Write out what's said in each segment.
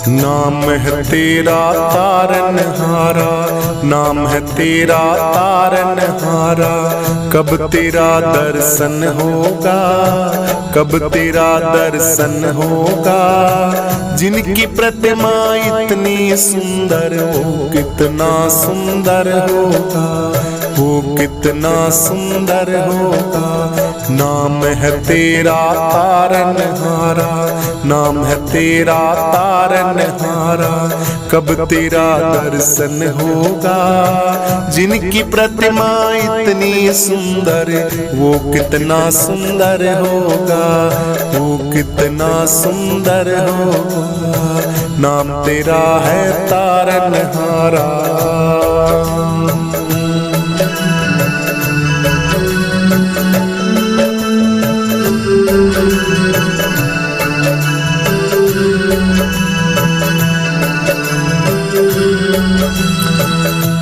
नाम है तेरा तारनहारा, नाम है तेरा तारनहारा। कब तेरा दर्शन होगा, कब तेरा दर्शन होगा। जिनकी प्रतिमा इतनी सुंदर, वो कितना सुंदर होगा, वो कितना सुंदर होगा। नाम है तेरा तारनहारा, नाम है तेरा तारनहारा। कब तेरा दर्शन होगा। जिनकी प्रतिमा इतनी सुंदर, वो कितना सुंदर होगा, वो कितना सुंदर होगा। नाम तेरा है तारनहारा।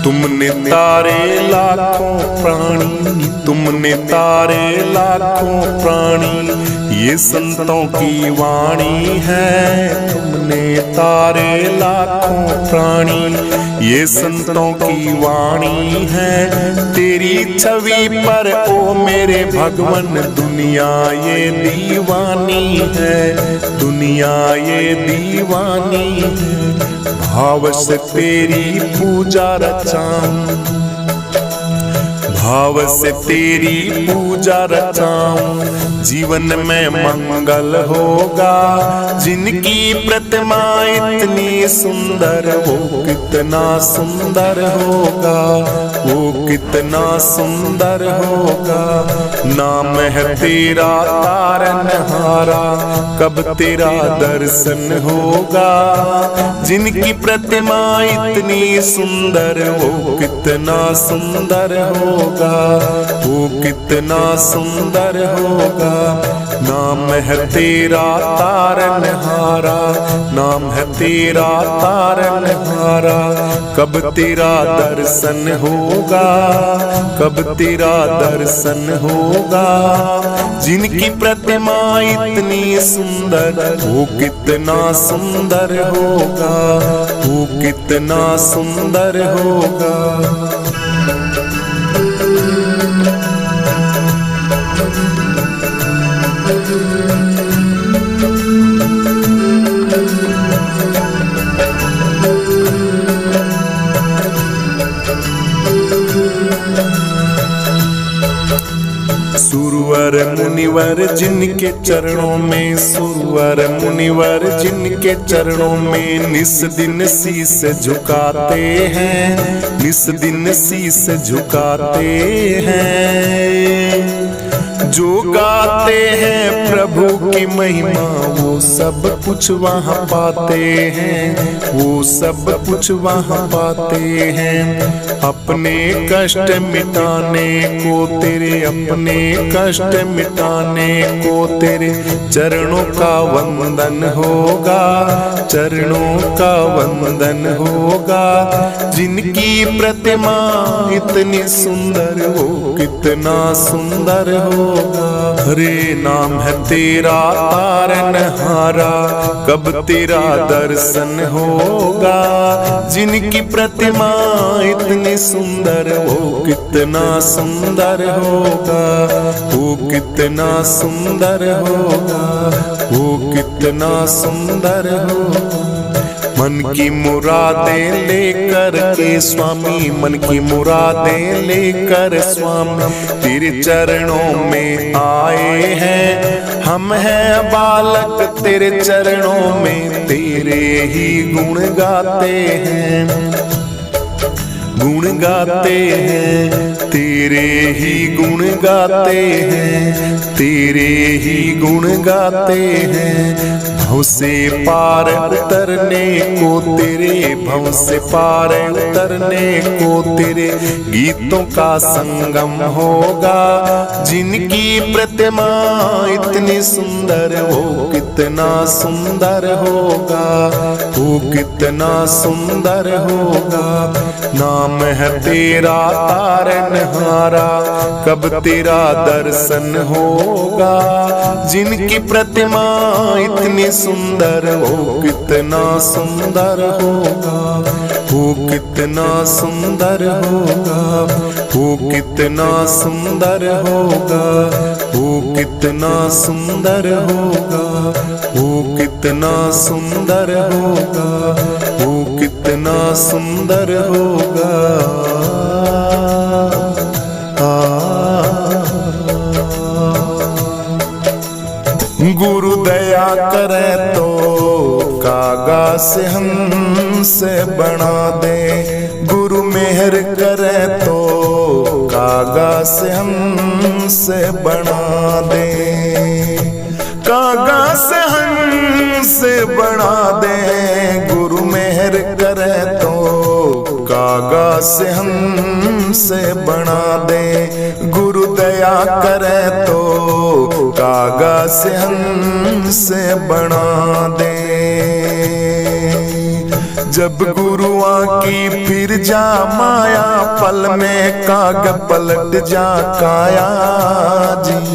तुमने तारे लाखों प्राणी, तुमने तारे लाखों प्राणी। ये संतों की वाणी है। तुमने तारे लाखों प्राणी, ये संतों की वाणी है। तेरी छवि पर ओ मेरे भगवन, दुनिया ये दीवानी है, दुनिया ये दीवानी है। भाव से तेरी पूजा रचाऊं, भाव से तेरी पूजा रचाऊं। जीवन में मंगल होगा। जिनकी प्रतिमा इतनी सुंदर, वो कितना सुंदर होगा, वो कितना सुंदर होगा। नाम है तेरा तारनहारा, कब तेरा दर्शन होगा। जिनकी प्रतिमा इतनी सुंदर, वो कितना सुंदर होगा, वो कितना सुंदर होगा। नाम है तेरा तारनहारा, नाम है तेरा तारनहारा। कब तेरा दर्शन होगा, कब तेरा दर्शन होगा। जिनकी प्रतिमा इतनी सुंदर, वो कितना सुंदर होगा, वो कितना सुंदर होगा। सुरवर मुनिवर जिनके चरणों में, सुरवर मुनिवर जिनके चरणों में। निस दिन शीस झुकाते हैं, निस दिन शीस झुकाते हैं। जो गाते हैं प्रभु की महिमा, वो सब कुछ वहाँ पाते हैं, वो सब कुछ वहाँ पाते हैं। अपने कष्ट मिटाने को तेरे, अपने कष्ट मिटाने को तेरे चरणों का वंदन होगा, चरणों का वंदन होगा। जिनकी प्रतिमा इतनी सुंदर, वो कितना सुंदर होगा। हरे नाम है तेरा तारनहारा, कब तेरा दर्शन होगा। जिनकी प्रतिमा इतनी सुंदर, वो कितना सुंदर होगा, वो कितना सुंदर होगा, वो कितना सुंदर होगा। मन की मुरादें लेकर के स्वामी, मन की मुरादें लेकर स्वामी तेरे चरणों में आए हैं। हम हैं बालक तेरे चरणों में, तेरे ही गुण गाते हैं, गुण गाते हैं, तेरे ही गुण गाते हैं, तेरे ही गुण गाते हैं। भव से पार उतरने को तेरे, भव से पार उतरने को तेरे गीतों का संगम होगा। जिनकी प्रतिमा इतनी सुंदर, वो कितना सुंदर होगा, वो कितना सुंदर होगा। नाम है तेरा तारनहारा, कब तेरा दर्शन होगा। जिनकी प्रतिमा इतनी सुंदर, ओ कितना सुंदर होगा, वो कितना सुंदर होगा, वो कितना सुंदर होगा, वो कितना सुंदर होगा, वो कितना सुंदर होगा, वो कितना सुंदर होगा। गुरु दया करे तो कागा से हमसे बना दे, गुरु मेहर करे तो कागा से हमसे बना दे, कागा से हमसे बना दे, गुरु मेहर करे तो कागा से हमसे बना दे, गुरु दया करे तो कागा से हमसे बना दे। जब गुरुआ की फिर जा माया, पल में काग पलट जा काया जी।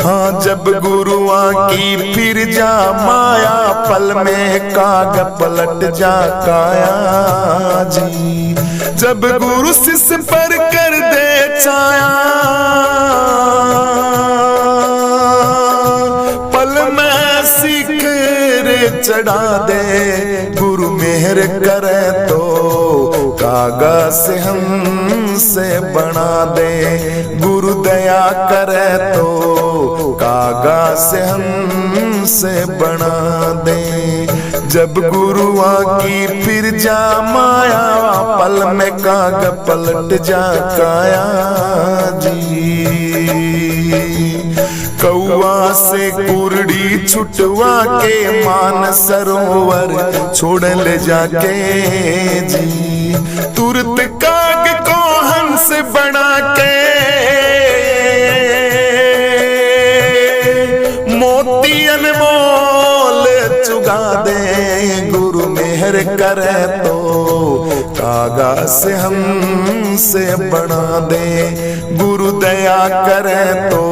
हाँ, जब गुरुआ की फिर जा माया, पल में काग पलट जा काया जी। जब गुरु शिष्य पर कर दे छाया, पल में शिखर चढ़ा दे, गुरु मेहर करे तो कागा से हमसे बना दे, गुरु दया करे तो कागा से हमसे बना दे। जब गुरुआ की फिर जा माया, पल में काग पलट जा काया जी। कौआ से कुरड़ी छुटवा के मान सरोवर छोड़ ले जाके जी। तुरत काग को हंस बना के मोती अनमोल चुगा दे, गुरु मेहर करे तो कागा से हमसे बना दे, गुरु दया करे तो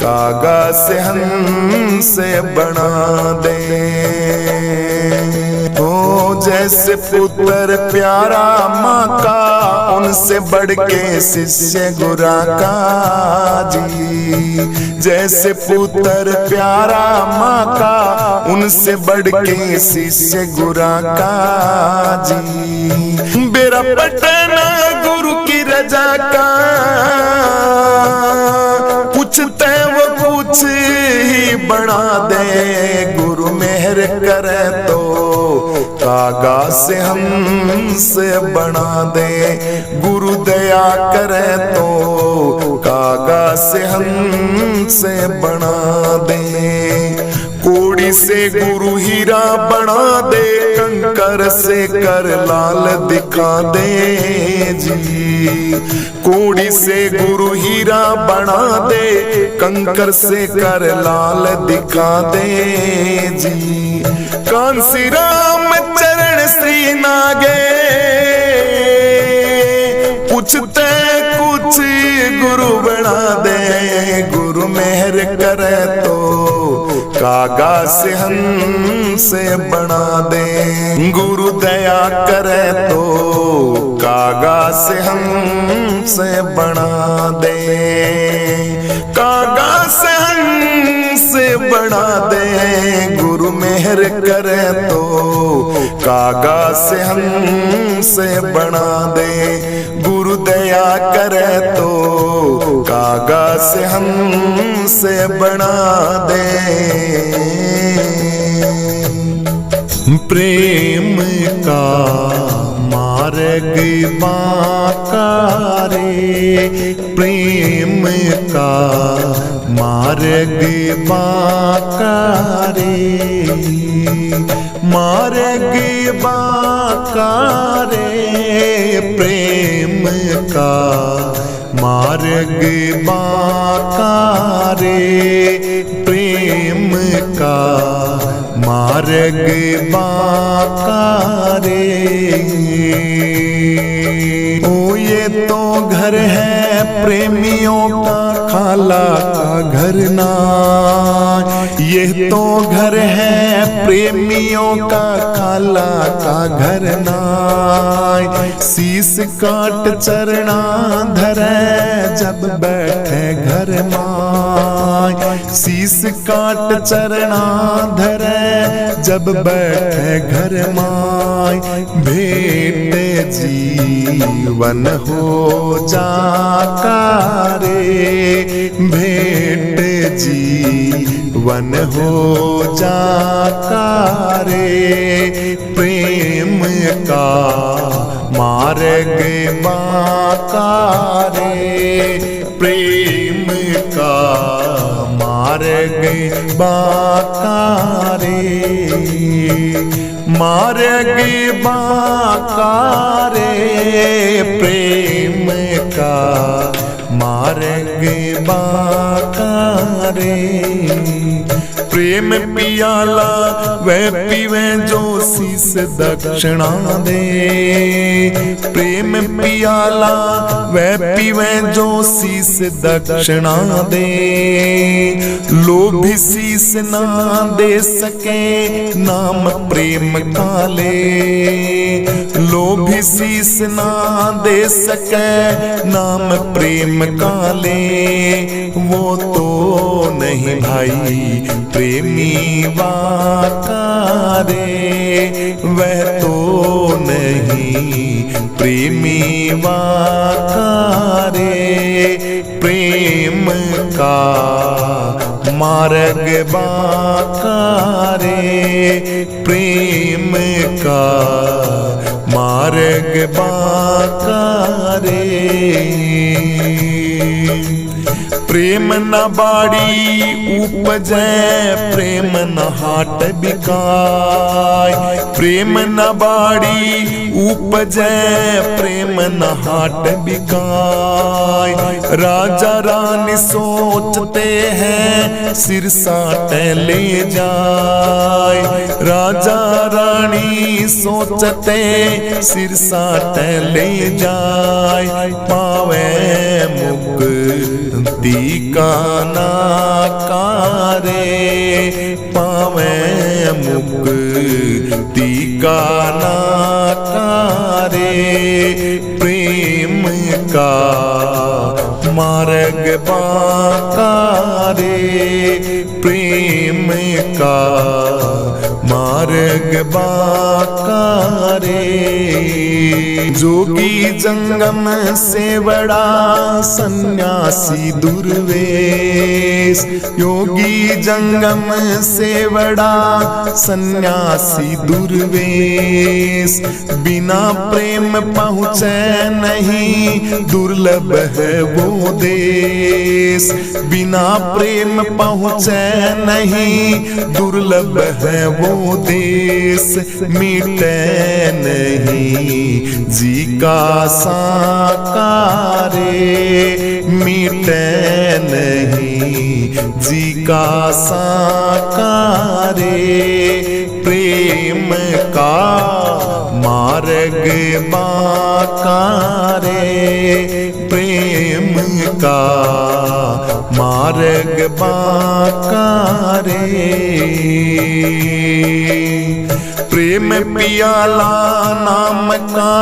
कागा से हमसे बना दे। ओ जैसे पुत्र प्यारा माँ का, उनसे बढ़ के शिष्य गुरा का जी। जैसे पुत्र प्यारा माँ का, उनसे बढ़ के शिष्य गुरा का जी। बेरा पटना गुरु की रजा का, पूछते वो कुछ ही बना दे, गुरु मेहर करे तो कागा से हमसे बना दे, गुरु दया करे तो कागा से हमसे बना दे। कोड़ी से गुरु हीरा बना दे, कंकर से कर लाल दिखा दे जी। कोड़ी से गुरु हीरा बना दे, कंकर से कर लाल दिखा दे जी। कांसी राम चरण श्री नागे, पूछते कुछ गुरु बना दे, गुरु मेहर करे तो कागा से हमसे बना दे, गुरु दया करे तो कागा से हमसे बना दे, कागा से हमसे बना दे, गुरु मेहर करे तो कागा से हमसे बना दे, गुरु दया करे तो कागा से हमसे बना दे। प्रेम का मार्ग बांका रे, प्रेम का मार्ग बांका रे, मार्ग बांका रे, प्रेम का मार्ग बांका रे, प्रेम का मार्ग बांका रे। ओ ये तो घर है प्रेमियों का, खाला का घर ना, ये तो घर है प्रेमियों का, काला का घर नाय। शीश काट चरना धरे जब बैठे घर माय। शीश काट चरना धरे जब बैठे घर माय। भेंट जीवन हो जाका रे, भेंट जीवन हो जाका रे। प्रेम का मार्ग बाका रे, प्रेम का मार्ग बाका रे। मार्ग बाका रे, प्रेम का मार्ग बाका रे। प्रेम पियाला वह पीवे जो शीस दक्षिणा दे। प्रेम पियाला वह पीवे जो शीस दक्षिणा दे। लोभी शीस ना दे सके नाम प्रेम का ले। लोभी शीस ना दे सके नाम प्रेम का ले। वो तो नहीं भाई प्रेमी वाका रे, वह तो नहीं प्रेमी वाका रे। प्रेम का मार्ग बाका रे, प्रेम का मार्ग बाका रे। प्रेम न बाड़ी उपजै, प्रेम न हाट बिकाय। प्रेम न बाड़ी उपजै, प्रेम न हाट बिकाय। राजा रानी सोचते हैं सिर साट ले जाय। राजा रानी सोचते सिर साट ले जाय। पावे मुक्ति का नाकारे, पावे मुक्ति का नाकारे। प्रेम का मार्ग बाका रे, प्रेम का मार्ग बाका रे। जोगी जंगम से बड़ा सन्यासी दुर्वेश। योगी जंगम से बड़ा सन्यासी दुर्वेश। बिना प्रेम पहुँचे नहीं दुर्लभ है वो देश। बिना प्रेम पहुँचे नहीं दुर्लभ है वो देश। मिटे नहीं जी का साकारे, मिटे नहीं जी का साकारे। प्रेम का मार्ग बाका रे, प्रेम का मार्ग बाका रे। प्रेम पियाला नाम का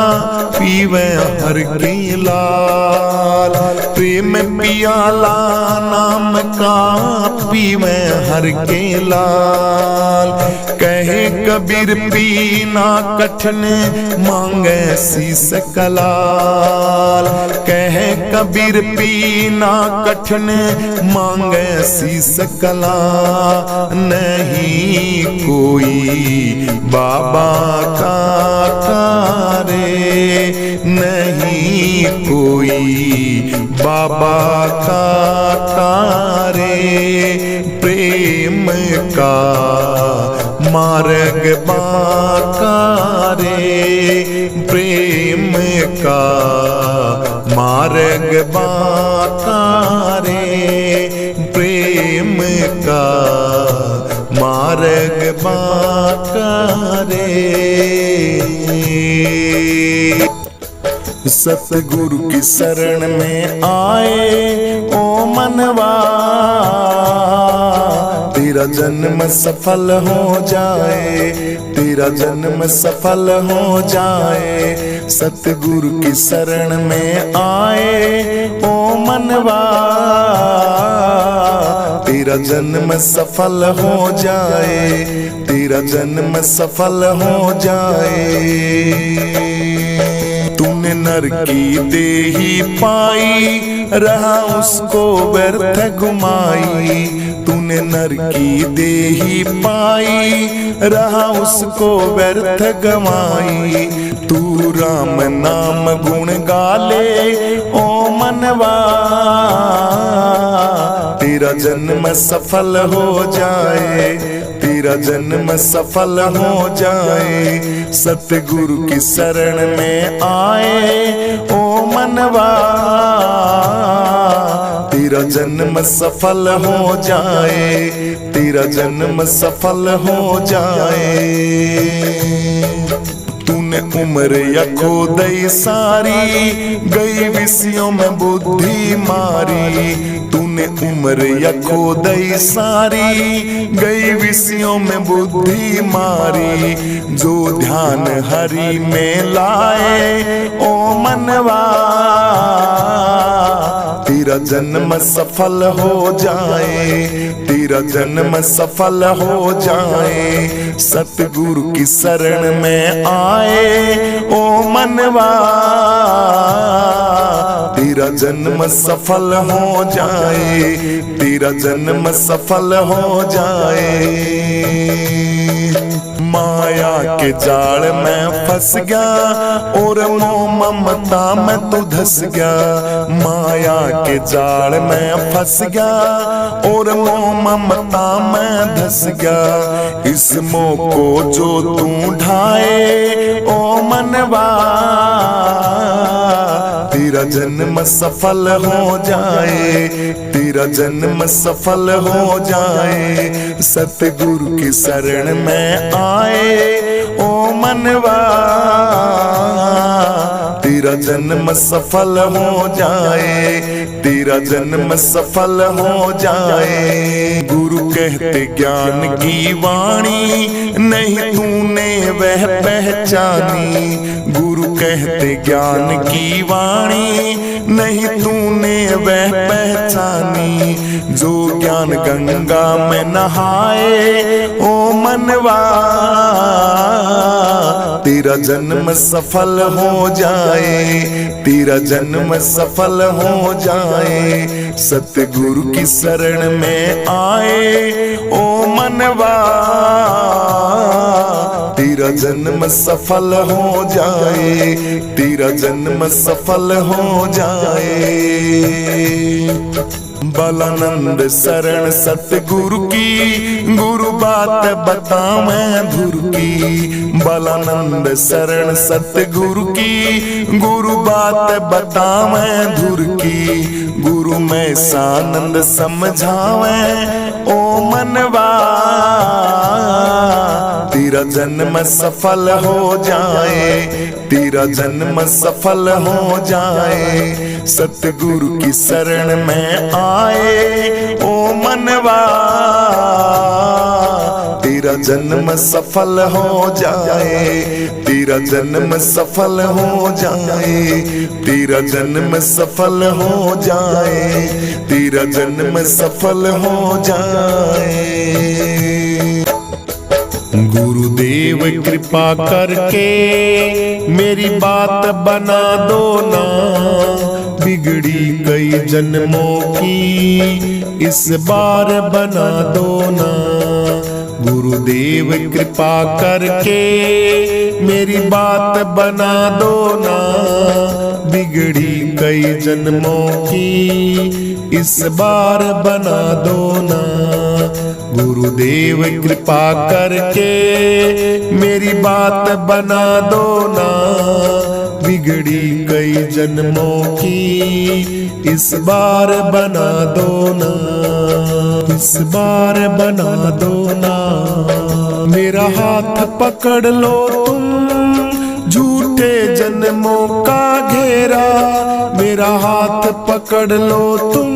पीवे हर के लाल। प्रेम पियाला नाम का पीवे हर के लाल। कहे कबीर पीना कठिन मांगे शीस कलाल। कहे कबीर पीना कठिन मांगे शीस कला। नहीं कोई बाबा का कारे, नहीं कोई बाबा का कारे। प्रेम का मार्ग बाका रे, प्रेम का मार्ग बाका रे। प्रेम का मार्ग बाका रे। सतगुरु की शरण में आए ओ मनवा, तेरा तेरा जन्म सफल हो जाए, तेरा जन्म सफल हो जाए। सतगुरु की शरण में आए ओ मनवा, तेरा जन्म सफल हो जाए, तेरा जन्म सफल हो जाए। तूने नर की देही पाई, रहा उसको व्यर्थ घुमाई। तूने नर की देही पाई, रहा उसको व्यर्थ गवाई। तू राम नाम गुण गाले ओ मनवा, तेरा जन्म सफल हो जाए, तेरा जन्म सफल हो जाए। सतगुरु की शरण में आए ओ मनवा, तेरा जन्म सफल हो जाए, तेरा जन्म सफल हो जाए। तूने उम्र या खो दई सारी, गई विषयों में बुद्धि मारी। तूने उम्र या खो दई सारी, गई विषयों में बुद्धि मारी। जो ध्यान हरि में लाए ओ मनवा, तेरा जन्म सफल हो जाए, तेरा जन्म सफल हो जाए। सतगुरु की शरण में आए ओ मनवा, तेरा जन्म सफल हो जाए, तेरा जन्म सफल हो जाए। माया के जाल में फंस गया और मोह ममता में तू धस गया। माया के जाल में फंस गया और मोह ममता में धस गया। इस मोह को जो तू ढाए ओ मनवा, तेरा जन्म सफल हो जाए, तेरा जन्म सफल हो जाए। सतगुरु की शरण में आए ओ मनवा, तेरा जन्म सफल हो जाए, तेरा जन्म सफल हो जाए। गुरु कहते ज्ञान की वाणी, नहीं तूने वह पहचानी। गुरु कहते ज्ञान की वाणी, नहीं तूने वह पहचानी। जो ज्ञान गंगा में नहाए ओ मनवा, तेरा जन्म सफल हो जाए, तेरा जन्म सफल हो जाए। सतगुरु की शरण में आए ओ मनवा, तेरा जन्म सफल हो जाए, तेरा जन्म सफल हो जाए। बालानंद शरण सतगुरु की, गुरु बात बतावें धुर की। बालानंद शरण सतगुरु की, गुरु बात बतावें धुर की। गुरु में सानंद समझावें ओ मनवा, तेरा जन्म सफल हो जाए, तेरा जन्म सफल हो जाए। सतगुरु की शरण में आए ओ मनवा, तेरा जन्म सफल हो जाए, तेरा जन्म सफल हो जाए, तेरा जन्म सफल हो जाए, तेरा जन्म सफल हो जाए। गुरुदेव कृपा करके मेरी बात बना दो ना, बिगड़ी कई जन्मों की इस बार बना दो ना। गुरुदेव कृपा करके मेरी बात बना दो ना, बिगड़ी कई जन्मों की इस बार बना दो ना। गुरुदेव कृपा करके मेरी बात बना दो ना, बिगड़ी कई जन्मों की इस बार बना दो ना, इस बार बना दो ना। मेरा हाथ पकड़ लो तुम, झूठे जन्मों का घेरा। मेरा हाथ पकड़ लो तुम,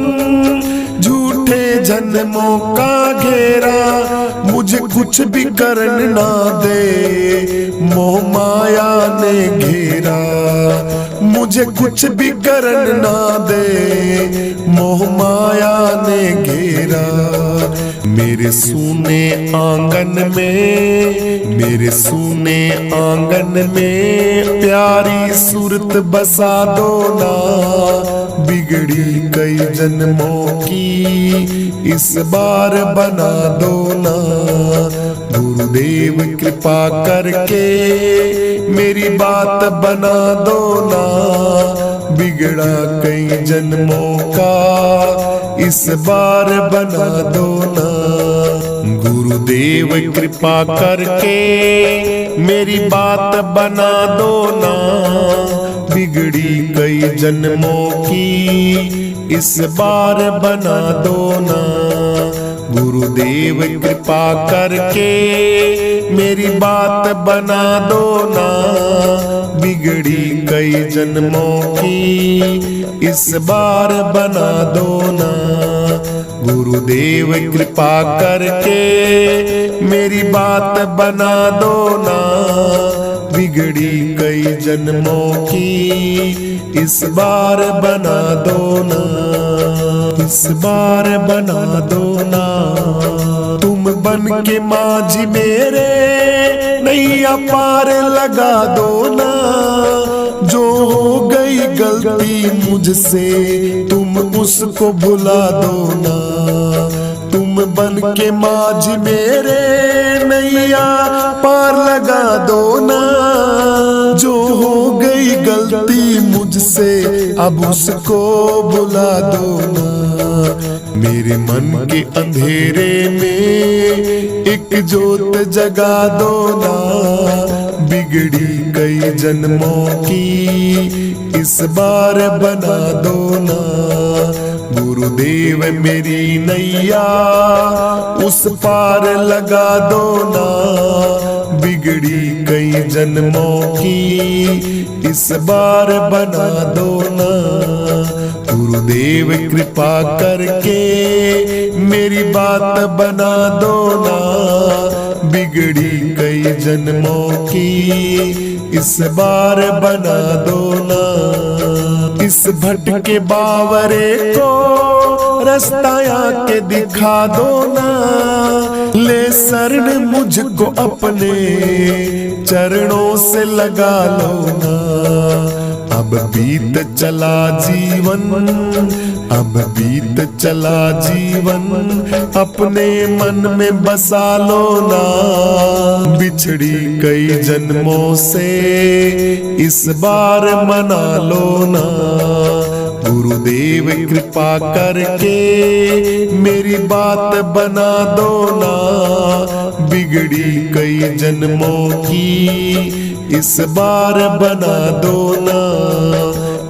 झूठे उठे जन्मों का घेरा, मुझे कुछ भी करन ना दे, मोह माया ने घेरा। मुझे कुछ भी करन ना दे, मोह माया ने घेरा। मेरे सूने आंगन में, मेरे सूने आंगन में प्यारी सूरत बसा दो ना, बिगड़ी कई जन्मों की इस बार बना दो ना। गुरुदेव कृपा करके मेरी बात बना दो ना, बिगड़ा कई जन्मों का इस बार बना दो ना। गुरुदेव कृपा करके मेरी बात बना दो ना, बिगड़ी कई जन्मों की इस बार बना दो ना। गुरुदेव कृपा करके मेरी बात बना दो ना, बिगड़ी कई जन्मों की इस बार बना दो ना। गुरुदेव कृपा करके मेरी बात बना दो ना, बिगड़ी कई जन्मों की इस बार बना दो ना, इस बार बना दो ना। तुम बन के माझी मेरे नैया पार लगा दो ना, जो हो गई गलती मुझसे तुम उसको भुला दो ना। तुम बन के माझी मेरे नैया पार लगा दो ना, जो हो गई गलती मुझसे अब उसको भुला दो ना। मेरे मन के अंधेरे में एक जोत जगा दो ना, बिगड़ी कई जन्मों की इस बार बना दो ना। गुरुदेव मेरी नैया उस पार लगा दो ना, बिगड़ी कई जन्मों की इस बार बना दो ना। गुरुदेव कृपा करके मेरी बात बना दो ना, बिगड़ी कई जन्मों की इस बार बना दो ना। इस भटके बावरे को रास्ता आके दिखा दो ना, ले शरण मुझको अपने चरणों से लगा लो ना। अब बीत चला जीवन, अब बीत चला जीवन, अपने मन में बसा लो ना। बिछड़ी कई जन्मों से इस बार मना लो ना। गुरुदेव कृपा करके मेरी बात बना दो ना, बिगड़ी कई जन्मों की इस बार बना दो ना।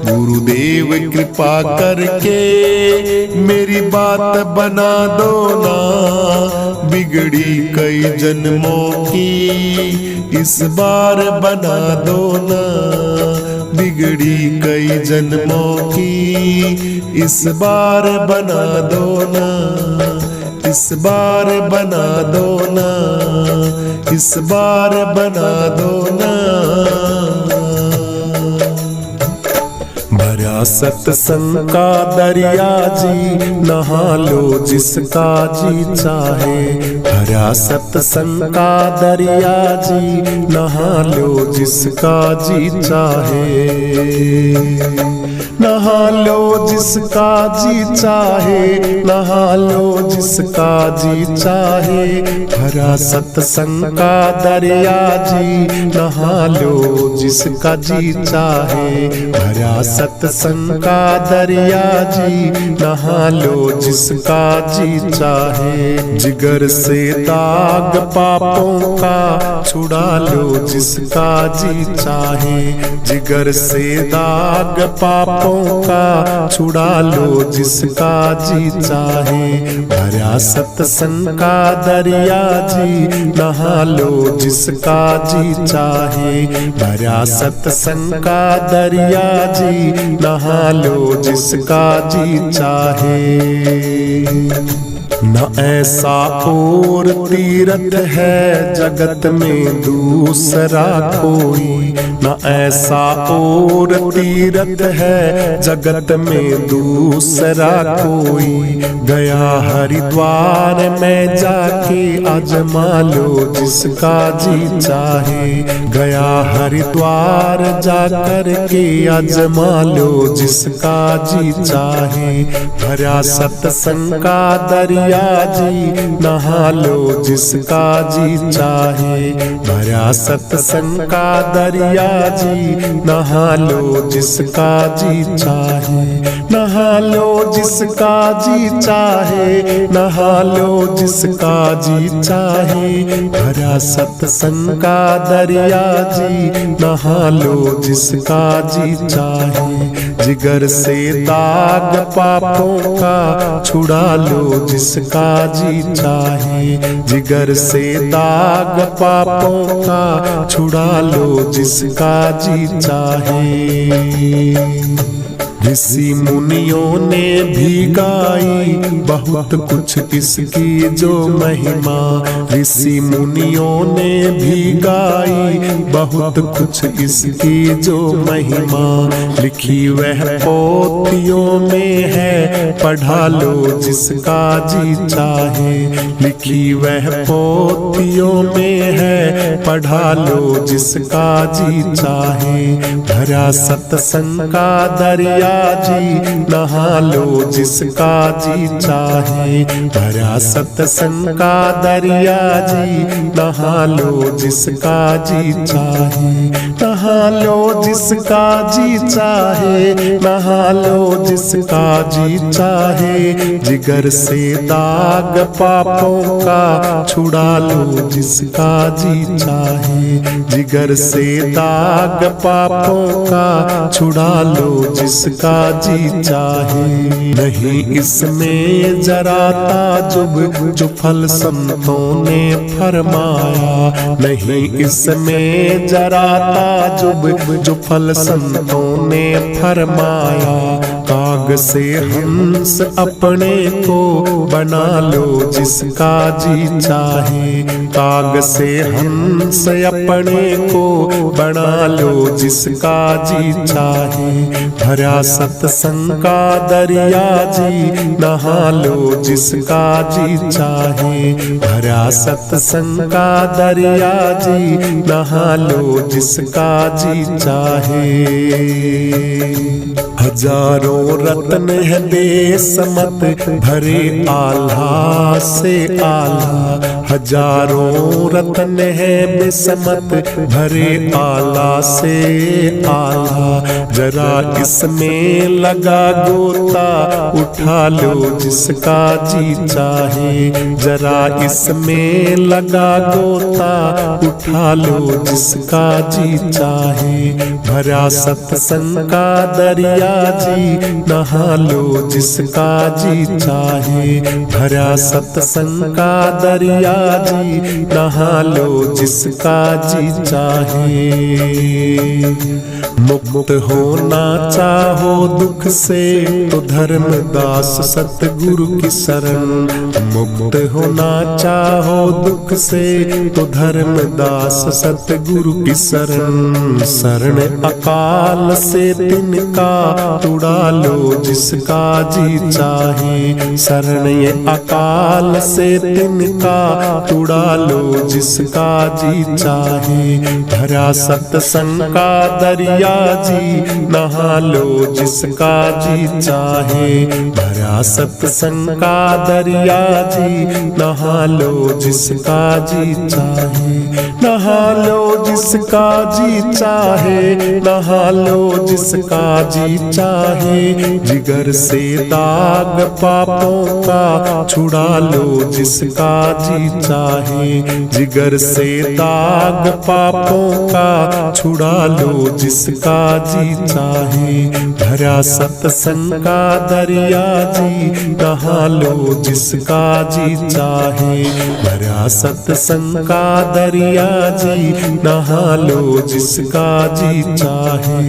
गुरुदेव कृपा करके मेरी बात बना दो ना, बिगड़ी कई जन्मों की इस बार बना दो ना। बिगड़ी कई जन्मों की इस बार बना दो ना, इस बार बना दो ना, इस बार बना दो ना। भरा सत्संग का दरिया जी, नहा लो जिसका जी चाहे। भरा सत्संग का दरिया जी, नहा लो जिसका जी चाहे। नहा लो जिसका जी चाहे, नहा लो जिसका जी चाहे। भरा सत्संग का दरिया जी, नहा लो जिसका जी चाहे। भरा सत्संग का दरिया जी, नहा लो जिसका जी चाहे। जिगर से दाग पापों का छुड़ा लो जिसका जी चाहे। जिगर से दाग पापों का छुड़ा लो जिसका जी चाहे। भरा सत्संग का दरिया जी, नहा लो जिसका जी चाहे। भरा सत्संग का दरिया जी, नहा नहा लो जिसका जी चाहे। न ऐसा और तीर्थ है जगत में दूसरा कोई, न ऐसा और तीर्थ है जगत में दूसरा कोई। गया हरिद्वार में जाके आजमा लो जिसका जी चाहे। गया हरिद्वार जाकर के आजमा लो जिसका जी चाहे। भरा सत्संग का दरिया जी नहा लो जिसका जी चाहे। भरा सत्संग का दरिया जी नहा लो जिसका जी चाहे। नहा लो जिसका जी चाहे, नहा लो जिसका जी चाहे। भरा सत्संग का दरिया जी नहा लो जिसका जी चाहे। जिगर से दाग पापों का छुड़ा लो जिसका जी चाहे। जिगर से दाग पापों का छुड़ा लो जिसका जी चाहे। ऋषि मुनियों ने भी गाई बहुत कुछ इसकी जो महिमा। ऋषि मुनियों ने भी गाई बहुत कुछ इसकी जो महिमा। लिखी वह पोथियों में है पढ़ा लो जिसका जी चाहे। लिखी वह पोथियों में है पढ़ा लो जिसका जी चाहे। भरा सत्संग का दरिया जी नहा लो जिसका जी चाहे। भरा सत्संग का दरिया जी नहा लो जिसका जी चाहे। नहा लो जिसका जी चाहे, नहा लो जिसका जी चाहे। जिगर से दाग पापों का छुड़ा लो जिसका जी चाहे। जिगर से दाग पापों का छुड़ा लो जिसका जी चाहे। नहीं इसमें जरा ताजुब जो फल संतों ने फरमाया। नहीं इसमें जरा ताजुब जो फल संतों ने फरमाया। काग से हंस अपने को बना लो जिसका जी चाहे। काग से हंस अपने को बना लो जिसका जी चाहे। भरा सत्संग का दरिया जी नहा लो जिसका जी चाहे। भरा सत्संग का दरिया जी नहा लो जिसका जी चाहे। हजारों रत्न है बेसमत भरे आल्हा से आल्हा। हजारों रत्न है बेसमत भरे आला से आला। जरा इसमें लगा गोता उठा लो जिसका जी चाहे। जरा इसमें लगा गोता उठा लो जिसका जी चाहे। भरा सत्संग का दरिया जी नहा लो जिसका जी चाहे। भरा सत्संग का दरिया जी नहा लो जिसका जी चाहे। मुक्त होना चाहो दुख से तो धर्मदास सतगुरु की शरण। मुक्त होना चाहो दुख से तो धर्मदास सतगुरु की शरण। शरण अकाल से तिनका उड़ा लो जिसका जी चाहे। शरण ये अकाल से तिनका उड़ा लो जिसका जी चाहे। भरा सत्संग का दरिया जी नहा लो जिसका जी चाहे। भरा सत्संग का दरिया जी नहा लो जिसका जी चाहे। नहा लो जिसका जी चाहे, नहा लो जिसका जी चाहे। जिगर से दाग पापों का छुड़ा लो जिसका जी चाहे। जिगर से दाग पापों का छुड़ा लो जिसका जी चाहे। भरा सत्संग का दरिया जी नहा लो जिसका जी चाहे। भरा सत्संग का दरिया जी नहा लो जिसका जी चाहे।